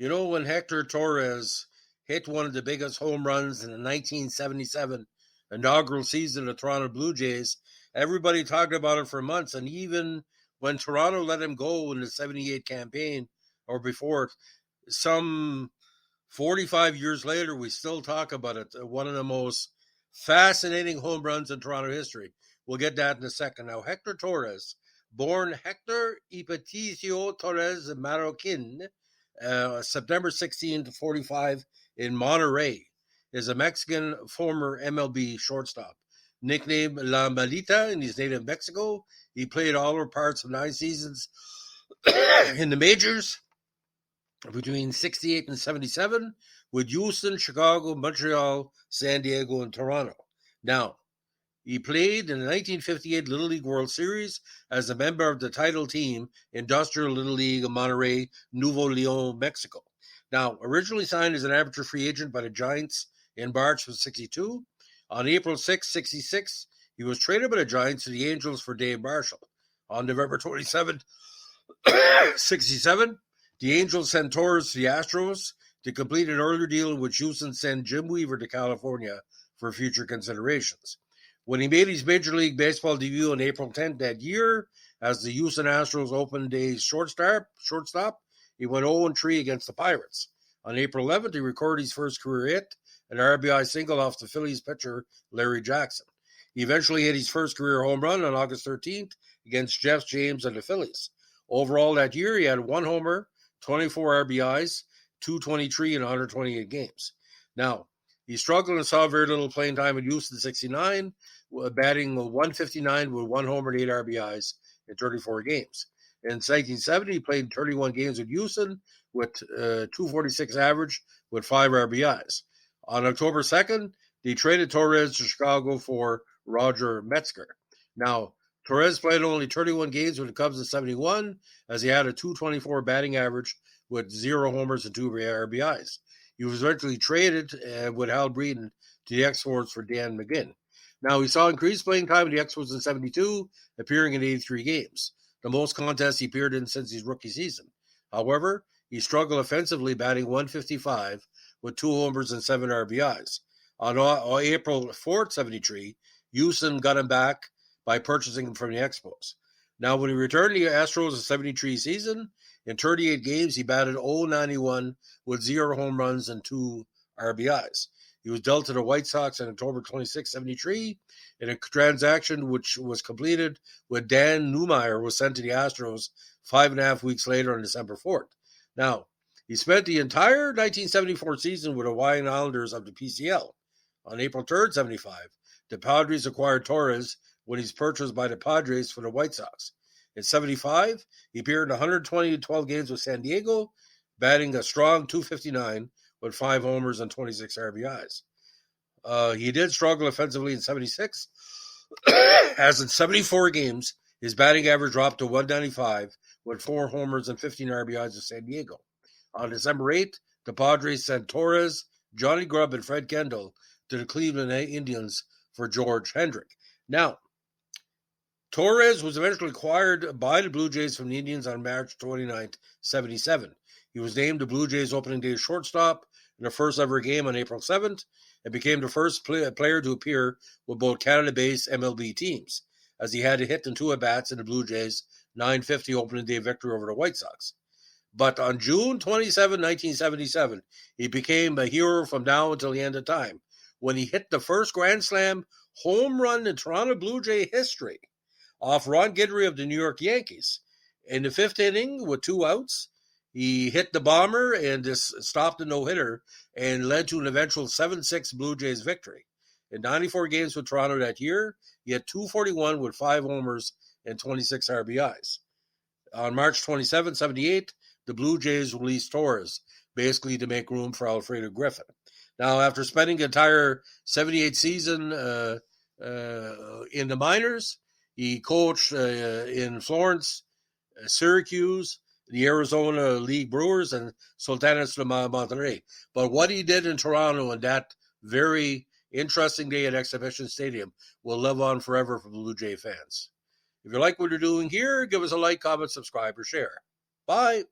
You know, when Hector Torres hit one of the biggest home runs in the 1977 inaugural season of the Toronto Blue Jays, everybody talked about it for months. And even when Toronto let him go in the 78 campaign or before, some 45 years later, we still talk about it. One of the most fascinating home runs in Toronto history. We'll get that in a second. Now, Hector Torres, born Hector Ipaticio Torres Marroquin, September 16 to 45 in Monterrey, is a Mexican former MLB shortstop. Nicknamed La Malita in his native Mexico, he played all or parts of 9 seasons in the majors between 68 and 77 with Houston, Chicago, Montreal, San Diego, and Toronto. Now, he played in the 1958 Little League World Series as a member of the title team, Industrial Little League of Monterrey, Nuevo Leon, Mexico. Now, originally signed as an amateur free agent by the Giants in March of 62, on April 6, 66, he was traded by the Giants to the Angels for Dave Marshall. On November 27, 67, the Angels sent Torres to the Astros to complete an earlier deal in which Houston sent Jim Weaver to California for future considerations. When he made his Major League Baseball debut on April 10th that year as the Houston Astros opened day shortstop, he went 0-3 against the Pirates. On April 11th, he recorded his first career hit, an RBI single off the Phillies pitcher Larry Jackson. He eventually hit his first career home run on August 13th against Jeff James and the Phillies. Overall that year, he had 1 homer, 24 RBIs, 223 in 128 games. Now, he struggled and saw very little playing time in Houston 69, batting 159 with 1 homer and 8 RBIs in 34 games. In 1970, he played 31 games with Houston with 246 average with 5 RBIs. On October 2nd, they traded Torres to Chicago for Roger Metzger. Now, Torres played only 31 games with the Cubs in 71, as he had a 224 batting average with 0 homers and 2 RBIs. He was eventually traded with Hal Breeden to the Expos for Dan McGinn. Now, he saw increased playing time in the Expos in 72, appearing in 83 games, the most contests he appeared in since his rookie season. However, he struggled offensively, batting 155 with 2 homers and 7 RBIs. On April 4th, 73, Houston got him back by purchasing him from the Expos. Now, when he returned to the Astros in 73 season, in 38 games, he batted .091 with 0 home runs and 2 RBIs. He was dealt to the White Sox on October 26, 73, in a transaction which was completed with Dan Neumeyer was sent to the Astros 5.5 weeks later on December 4th. Now, he spent the entire 1974 season with the Hawaiian Islanders of the PCL. On April 3rd, 75, the Padres acquired Torres when he's purchased by the Padres for the White Sox. In 75, he appeared in 112 games with San Diego, batting a strong .259 with 5 homers and 26 RBIs. He did struggle offensively in 76, as in 74 games, his batting average dropped to .195 with 4 homers and 15 RBIs with San Diego. On December 8th, the Padres sent Torres, Johnny Grubb, and Fred Kendall to the Cleveland Indians for George Hendrick. Now, Torres was eventually acquired by the Blue Jays from the Indians on March 29th, 77. He was named the Blue Jays opening day shortstop in the first ever game on April 7th and became the first player to appear with both Canada-based MLB teams, as he had a hit and 2 at-bats in the Blue Jays' .950 opening day victory over the White Sox. But on June 27, 1977, he became a hero from now until the end of time, when he hit the first Grand Slam home run in Toronto Blue Jay history off Ron Guidry of the New York Yankees. In the 5th inning, with 2 outs, he hit the bomber and just stopped the no-hitter and led to an eventual 7-6 Blue Jays victory. In 94 games with Toronto that year, he had .241 with 5 homers and 26 RBIs. On March 27, 78, the Blue Jays released Torres, basically to make room for Alfredo Griffin. Now, after spending the entire 78 season in the minors, he coached in Florence, Syracuse, the Arizona League Brewers, and Sultanes de Monterrey. But what he did in Toronto on that very interesting day at Exhibition Stadium will live on forever for Blue Jay fans. If you like what you're doing here, give us a like, comment, subscribe, or share. Bye.